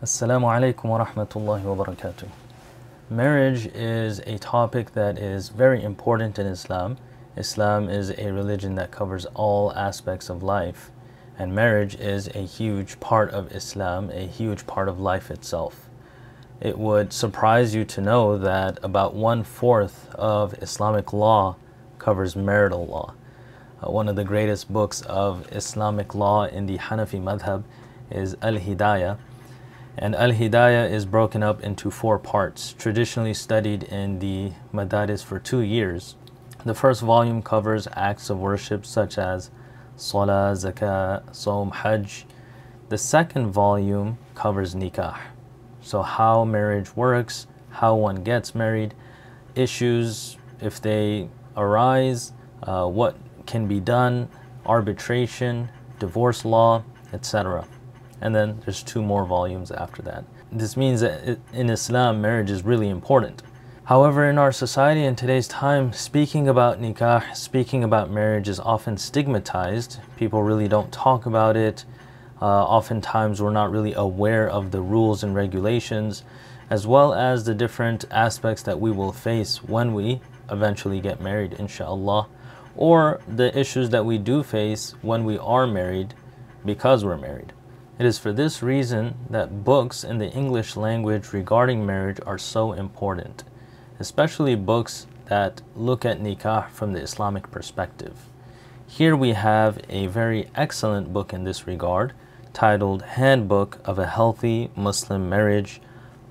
Assalamu alaikum wa rahmatullahi wa barakatuh. Marriage is a topic that is very important in Islam. Islam is a religion that covers all aspects of life, and marriage is a huge part of Islam, a huge part of life itself. It would surprise you to know that about 1/4 of Islamic law covers marital law. One of the greatest books of Islamic law in the Hanafi madhab is Al-Hidayah. And Al-Hidayah is broken up into 4 parts, traditionally studied in the madaris for 2 years. The first volume covers acts of worship such as Salah, Zakah, Sawm, Hajj. The second volume covers nikah, so how marriage works, how one gets married, issues if they arise, what can be done, arbitration, divorce law, etc. And then there's 2 more volumes after that. This means that in Islam, marriage is really important. However, in our society in today's time, speaking about nikah, speaking about marriage is often stigmatized. People really don't talk about it. Oftentimes we're not really aware of the rules and regulations, as well as the different aspects that we will face when we eventually get married, inshallah, or the issues that we do face when we are married because we're married. It is for this reason that books in the English language regarding marriage are so important, especially books that look at nikah from the Islamic perspective. Here we have a very excellent book in this regard, titled Handbook of a Healthy Muslim Marriage,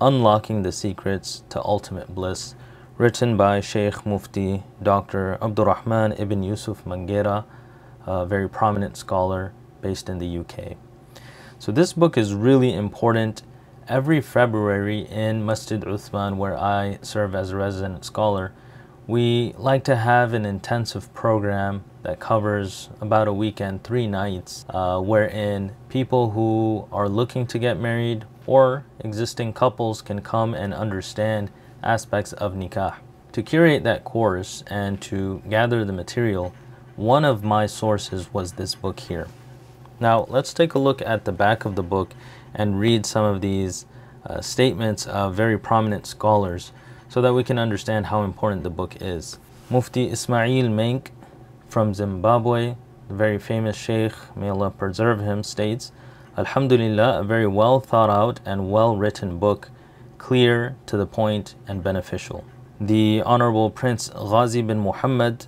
Unlocking the Secrets to Ultimate Bliss, written by Sheikh Mufti Dr. Abdurrahman ibn Yusuf Manghera, a very prominent scholar based in the UK. So this book is really important. Every February in Masjid Uthman, where I serve as a resident scholar, we like to have an intensive program that covers about a weekend, 3 nights, wherein people who are looking to get married or existing couples can come and understand aspects of nikah. To curate that course and to gather the material, one of my sources was this book here. Now let's take a look at the back of the book and read some of these statements of very prominent scholars so that we can understand how important the book is. Mufti Ismail Menk from Zimbabwe, the very famous Sheikh, may Allah preserve him, states, Alhamdulillah, a very well thought out and well written book, clear, to the point, and beneficial. The Honorable Prince Ghazi bin Muhammad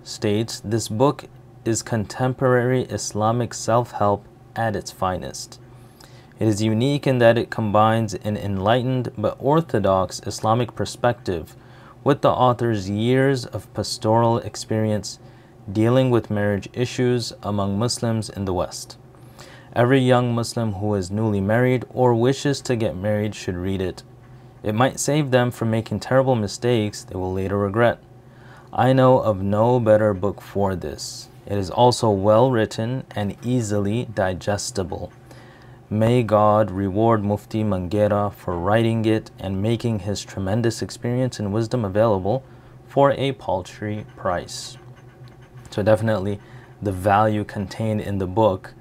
states, this book is contemporary Islamic self-help at its finest. It is unique in that it combines an enlightened but orthodox Islamic perspective with the author's years of pastoral experience dealing with marriage issues among Muslims in the West. Every young Muslim who is newly married or wishes to get married should read it. It might save them from making terrible mistakes they will later regret. I know of no better book for this. It is also well written and easily digestible. May God reward Mufti Manghera for writing it and making his tremendous experience and wisdom available for a paltry price. So definitely the value contained in the book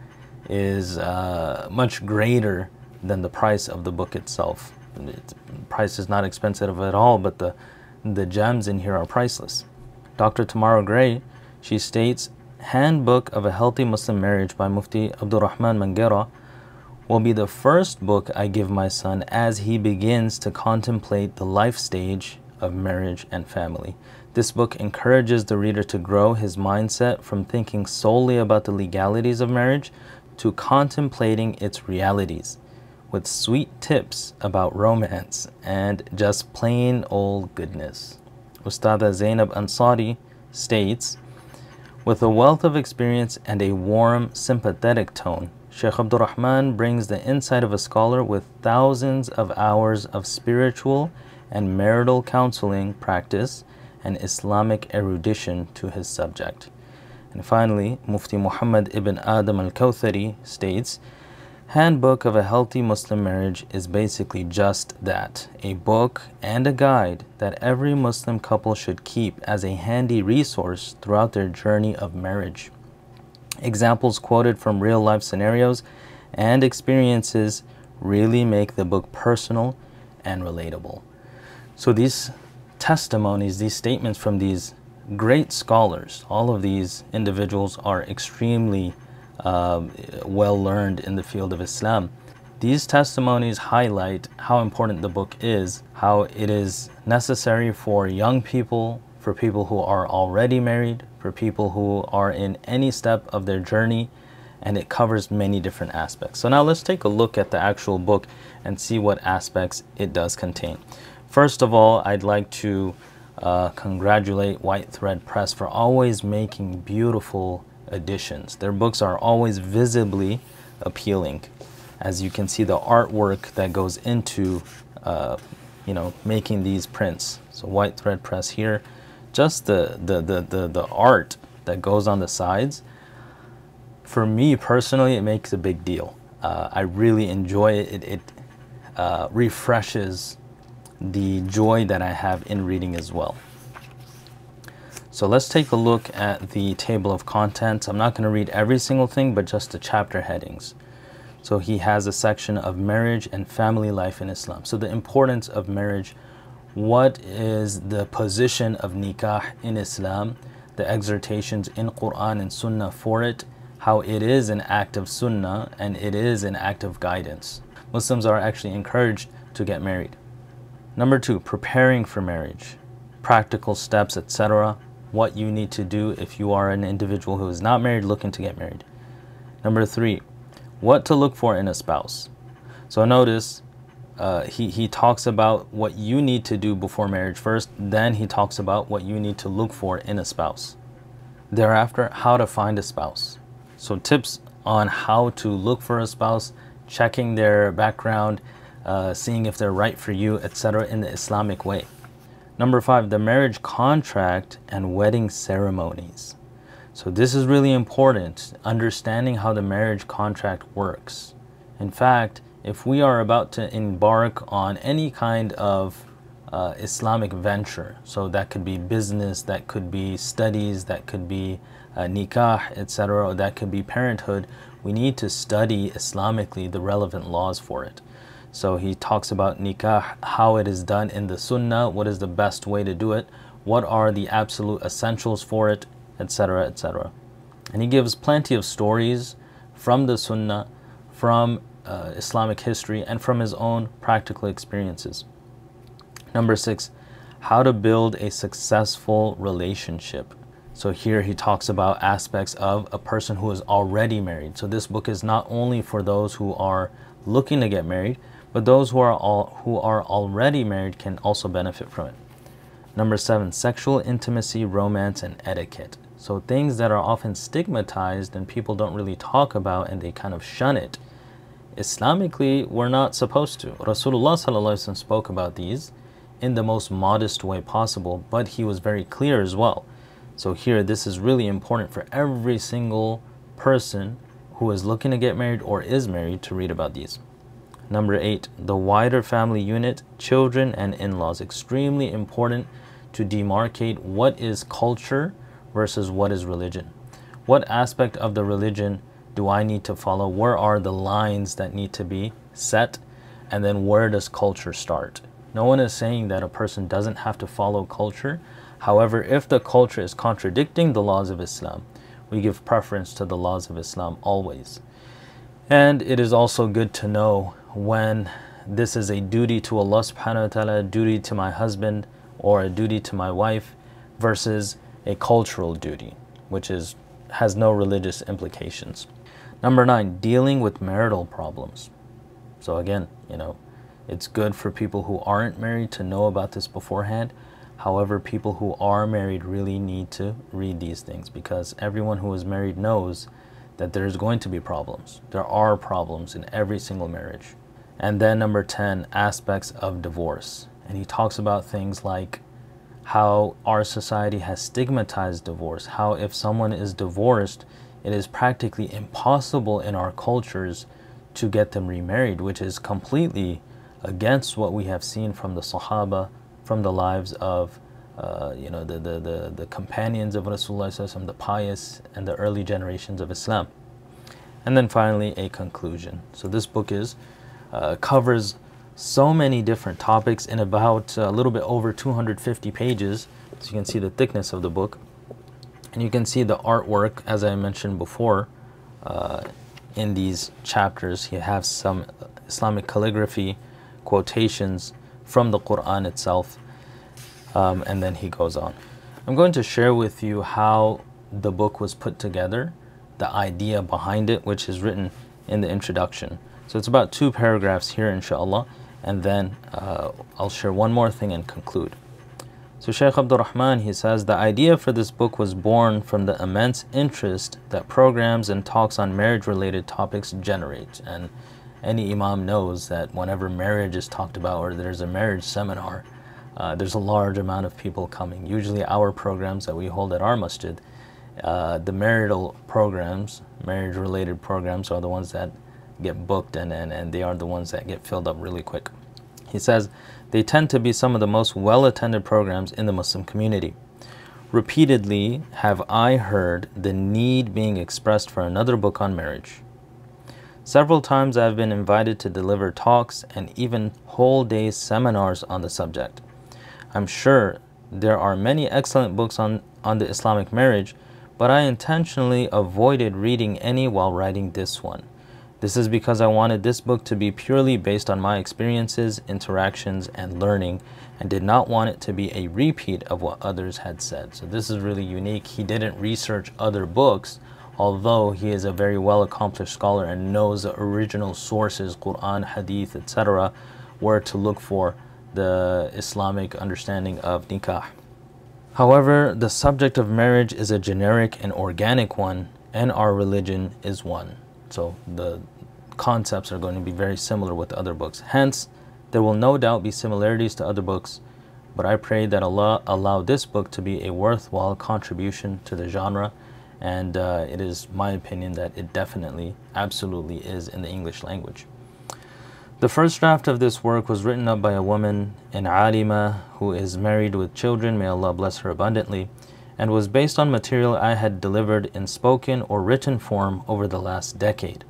is much greater than the price of the book itself. The price is not expensive at all, but the gems in here are priceless. Dr. Tamara Gray, she states, Handbook of a Healthy Muslim Marriage by Mufti Abdurrahman Manghera will be the first book I give my son as he begins to contemplate the life stage of marriage and family. This book encourages the reader to grow his mindset from thinking solely about the legalities of marriage to contemplating its realities, with sweet tips about romance and just plain old goodness. Ustada Zainab Ansari states, with a wealth of experience and a warm, sympathetic tone, Sheikh Abdurrahman brings the insight of a scholar with thousands of hours of spiritual and marital counseling practice and Islamic erudition to his subject. And finally, Mufti Muhammad ibn Adam al-Kawthari states, Handbook of a Healthy Muslim Marriage is basically just that, a book and a guide that every Muslim couple should keep as a handy resource throughout their journey of marriage. Examples quoted from real-life scenarios and experiences really make the book personal and relatable. So these testimonies, these statements from these great scholars, all of these individuals are extremely well learned in the field of Islam. These testimonies highlight how important the book is, how it is necessary for young people, for people who are already married, for people who are in any step of their journey, and it covers many different aspects. So now let's take a look at the actual book and see what aspects it does contain. First of all, I'd like to congratulate White Thread Press for always making beautiful editions. Their books are always visibly appealing. As you can see, the artwork that goes into making these prints. So White Thread Press here, just the art that goes on the sides, for me personally, it makes a big deal. I really enjoy it. It refreshes the joy that I have in reading as well. So let's take a look at the table of contents. I'm not going to read every single thing, but just the chapter headings. So he has a section of marriage and family life in Islam. So the importance of marriage, what is the position of nikah in Islam, the exhortations in Quran and Sunnah for it, how it is an act of Sunnah and it is an act of guidance. Muslims are actually encouraged to get married. Number 2, preparing for marriage, practical steps, etc. What you need to do if you are an individual who is not married looking to get married. Number 3, what to look for in a spouse. So notice he talks about what you need to do before marriage first, then he talks about what you need to look for in a spouse. Thereafter, how to find a spouse. So tips on how to look for a spouse, checking their background, seeing if they're right for you, etc. in the Islamic way. Number 5, the marriage contract and wedding ceremonies. So this is really important, understanding how the marriage contract works. In fact, if we are about to embark on any kind of Islamic venture, so that could be business, that could be studies, that could be nikah, etc., or that could be parenthood, we need to study Islamically the relevant laws for it. So he talks about nikah, how it is done in the Sunnah, what is the best way to do it, what are the absolute essentials for it, etc., etc. And he gives plenty of stories from the Sunnah, from Islamic history, and from his own practical experiences. Number 6, how to build a successful relationship. So here he talks about aspects of a person who is already married. So this book is not only for those who are looking to get married, but those who are already married can also benefit from it. Number 7, sexual intimacy, romance, and etiquette. So things that are often stigmatized and people don't really talk about and they kind of shun it. Islamically, we're not supposed to. Rasulullah ﷺ spoke about these in the most modest way possible, but he was very clear as well. So here, this is really important for every single person who is looking to get married or is married to read about these. Number 8, the wider family unit, children and in-laws. Extremely important to demarcate what is culture versus what is religion. What aspect of the religion do I need to follow? Where are the lines that need to be set? And then where does culture start? No one is saying that a person doesn't have to follow culture. However, if the culture is contradicting the laws of Islam, we give preference to the laws of Islam always. And it is also good to know when this is a duty to Allah subhanahu wa ta'ala, a duty to my husband, or a duty to my wife, versus a cultural duty, which has no religious implications. Number 9, dealing with marital problems. So again, it's good for people who aren't married to know about this beforehand. However, people who are married really need to read these things, because everyone who is married knows that there's going to be problems. There are problems in every single marriage. And then number 10, aspects of divorce. And he talks about things like how our society has stigmatized divorce, how if someone is divorced, it is practically impossible in our cultures to get them remarried, which is completely against what we have seen from the Sahaba, from the lives of the companions of Rasulullah, the pious and the early generations of Islam. And then finally, a conclusion. So this book is covers so many different topics in about a little bit over 250 pages. So you can see the thickness of the book. And you can see the artwork, as I mentioned before, in these chapters. He has some Islamic calligraphy, quotations from the Quran itself, and then he goes on. I'm going to share with you how the book was put together, the idea behind it, which is written in the introduction. So it's about 2 paragraphs here, inshallah, and then I'll share one more thing and conclude. So Shaykh Abdul Rahman, he says, the idea for this book was born from the immense interest that programs and talks on marriage-related topics generate. And any imam knows that whenever marriage is talked about or there's a marriage seminar, there's a large amount of people coming. Usually our programs that we hold at our masjid, the marital programs, marriage-related programs, are the ones that get booked, and they are the ones that get filled up really quick. He says, they tend to be some of the most well-attended programs in the Muslim community. Repeatedly have I heard the need being expressed for another book on marriage. Several times I have been invited to deliver talks and even whole day seminars on the subject. I'm sure there are many excellent books on the Islamic marriage, but I intentionally avoided reading any while writing this one. This is because I wanted this book to be purely based on my experiences, interactions, and learning, and did not want it to be a repeat of what others had said. So this is really unique. He didn't research other books, although he is a very well-accomplished scholar and knows the original sources, Quran, Hadith, etc., where to look for the Islamic understanding of nikah. However, the subject of marriage is a generic and organic one, and our religion is one. So the concepts are going to be very similar with other books. Hence, there will no doubt be similarities to other books, but I pray that Allah allow this book to be a worthwhile contribution to the genre, and it is my opinion that it definitely, absolutely is in the English language. The first draft of this work was written up by a woman, an alima, who is married with children, may Allah bless her abundantly, and was based on material I had delivered in spoken or written form over the last decade.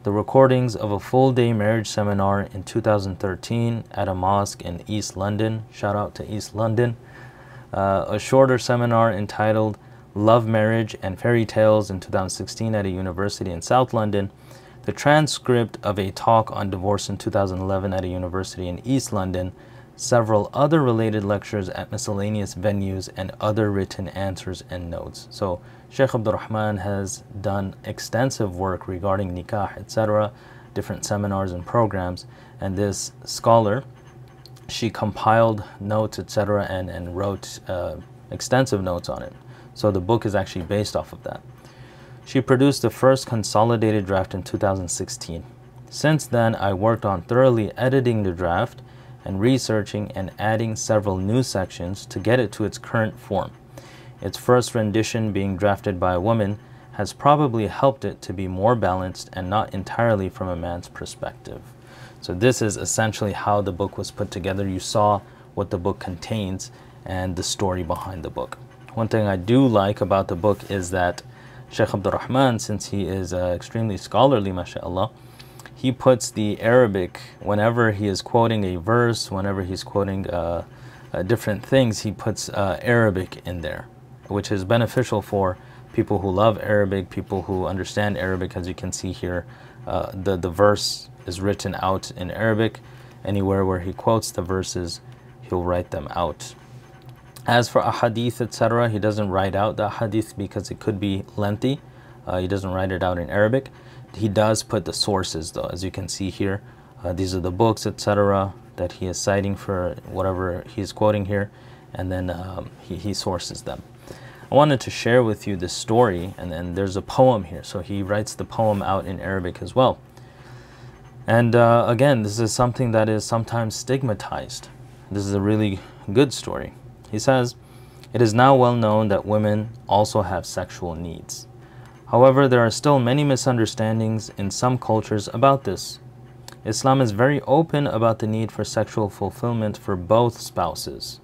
The recordings of a full-day marriage seminar in 2013 at a mosque in East London, shout out to East London, a shorter seminar entitled Love, Marriage and Fairy Tales in 2016 at a university in South London, the transcript of a talk on divorce in 2011 at a university in East London, several other related lectures at miscellaneous venues, and other written answers and notes. So Shaykh Abdul Rahman has done extensive work regarding nikah, etc., different seminars and programs, and this scholar, she compiled notes, etc., and wrote extensive notes on it. So the book is actually based off of that. She produced the first consolidated draft in 2016. Since then, I worked on thoroughly editing the draft and researching and adding several new sections to get it to its current form. Its first rendition, being drafted by a woman, has probably helped it to be more balanced and not entirely from a man's perspective. So this is essentially how the book was put together. You saw what the book contains and the story behind the book. One thing I do like about the book is that Shaykh Abdul Rahman, since he is extremely scholarly, mashallah, he puts the Arabic, whenever he is quoting a verse, whenever he's quoting different things, he puts Arabic in there, which is beneficial for people who love Arabic, people who understand Arabic. As you can see here, the verse is written out in Arabic. Anywhere where he quotes the verses, he'll write them out. As for ahadith, etc., he doesn't write out the ahadith because it could be lengthy. He doesn't write it out in Arabic. He does put the sources, though, as you can see here. These are the books, etc., that he is citing for whatever he's quoting here, and then he sources them. I wanted to share with you this story, and then there's a poem here, so he writes the poem out in Arabic as well. And again, this is something that is sometimes stigmatized. This is a really good story. He says, "It is now well known that women also have sexual needs. However, there are still many misunderstandings in some cultures about this. Islam is very open about the need for sexual fulfillment for both spouses.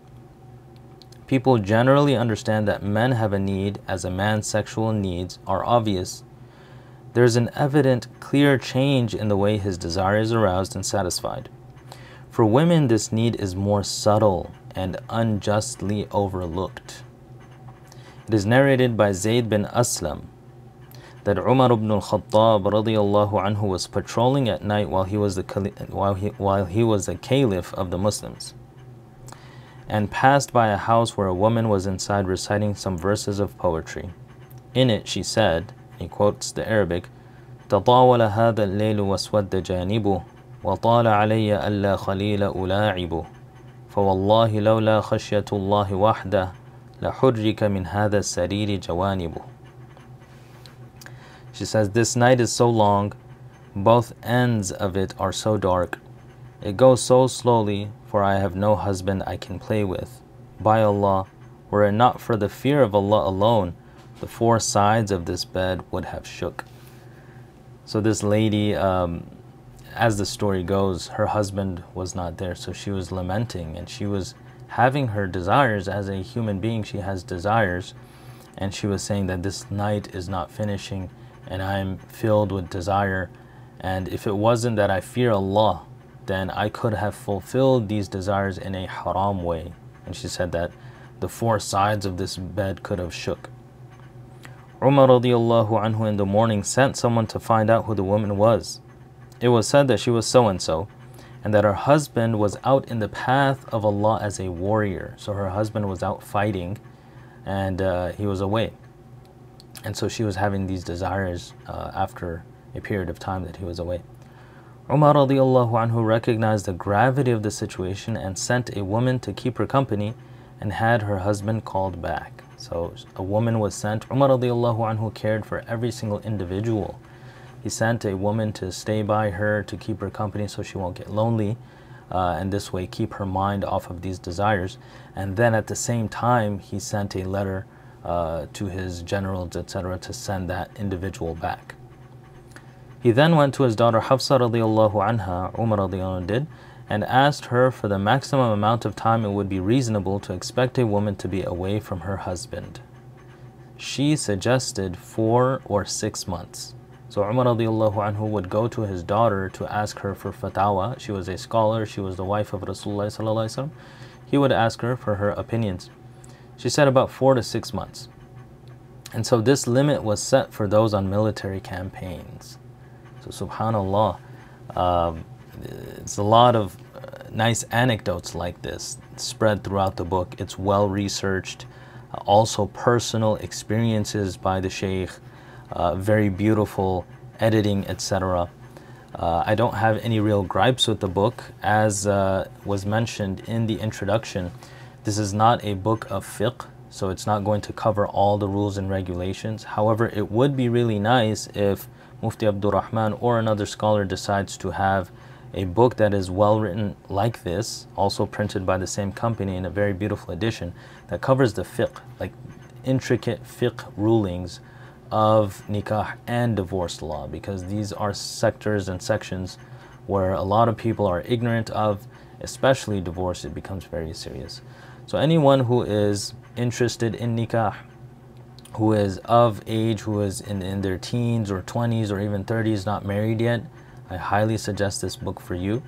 People generally understand that men have a need, as a man's sexual needs are obvious. there's an evident, clear change in the way his desire is aroused and satisfied. For women, this need is more subtle and unjustly overlooked. It is narrated by Zayd bin Aslam that Umar ibn al-Khattab radiyallahu anhu was patrolling at night while he was the caliph of the Muslims, and passed by a house where a woman was inside reciting some verses of poetry. In it she said, he quotes the Arabic, تطاول هذا الليل واسود جانبه وطال علي ألا خليل ألاعبه فوالله لولا خشية الله وحده لحرك من هذا السرير جوانبه. She says, this night is so long, both ends of it are so dark. It goes so slowly, for I have no husband I can play with. By Allah, were it not for the fear of Allah alone, the four sides of this bed would have shook. So this lady, as the story goes, her husband was not there, so she was lamenting, and she was having her desires. As a human being, she has desires, and she was saying that this night is not finishing, and I'm filled with desire, and if it wasn't that I fear Allah, then I could have fulfilled these desires in a haram way. And she said that the four sides of this bed could have shook. Umar radiyallahu anhu in the morning sent someone to find out who the woman was. It was said that she was so-and-so, and that her husband was out in the path of Allah as a warrior. So her husband was out fighting, and he was away. And so she was having these desires after a period of time that he was away. Umar radiyallahu anhu recognized the gravity of the situation and sent a woman to keep her company and had her husband called back. So a woman was sent. Umar radiyallahu anhu cared for every single individual. He sent a woman to stay by her to keep her company so she won't get lonely, and this way keep her mind off of these desires. And then at the same time, he sent a letter to his generals, etc., to send that individual back. He then went to his daughter Hafsa radiyallahu anha, Umar radiyallahu anhu did, and asked her for the maximum amount of time it would be reasonable to expect a woman to be away from her husband. She suggested 4 or 6 months. So Umar radiyallahu anhu would go to his daughter to ask her for fatawa. She was a scholar, she was the wife of Rasulullah sallallahu alaihi wasallam. He would ask her for her opinions. She said about 4 to 6 months. And so this limit was set for those on military campaigns. So subhanallah, it's a lot of nice anecdotes like this spread throughout the book. It's well researched, also personal experiences by the Shaykh, very beautiful editing, etc. I don't have any real gripes with the book. As was mentioned in the introduction, this is not a book of fiqh, so it's not going to cover all the rules and regulations. However, it would be really nice if Mufti Abdul Rahman or another scholar decides to have a book that is well written like this, also printed by the same company in a very beautiful edition, that covers the fiqh, like intricate fiqh rulings of nikah and divorce law, because these are sectors and sections where a lot of people are ignorant of, especially divorce. It becomes very serious. So anyone who is interested in nikah, who is of age, who is in their teens or 20s or even 30s, not married yet, I highly suggest this book for you.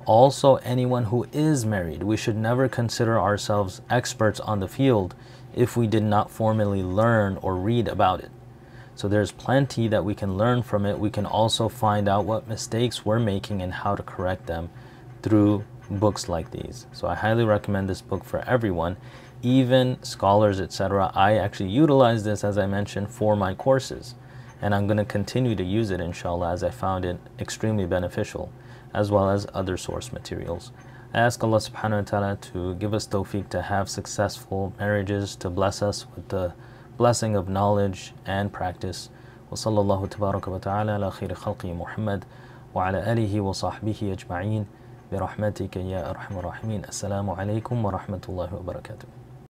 Also, anyone who is married, we should never consider ourselves experts on the field if we did not formally learn or read about it. So there's plenty that we can learn from it. We can also find out what mistakes we're making and how to correct them through books like these. So I highly recommend this book for everyone, even scholars, etc. I actually utilize this, as I mentioned, for my courses, and I'm going to continue to use it, inshallah, as I found it extremely beneficial, as well as other source materials. I ask Allah subhanahu wa ta'ala to give us tawfiq to have successful marriages, to bless us with the blessing of knowledge and practice. Wa sallallahu tabaraka wa ta'ala ala khayri khalqi Muhammad wa ala alihi wa sahbihi ajma'in bi rahmatika ya arhamar rahimin. Assalamu alaikum wa rahmatullahi wa barakatuh.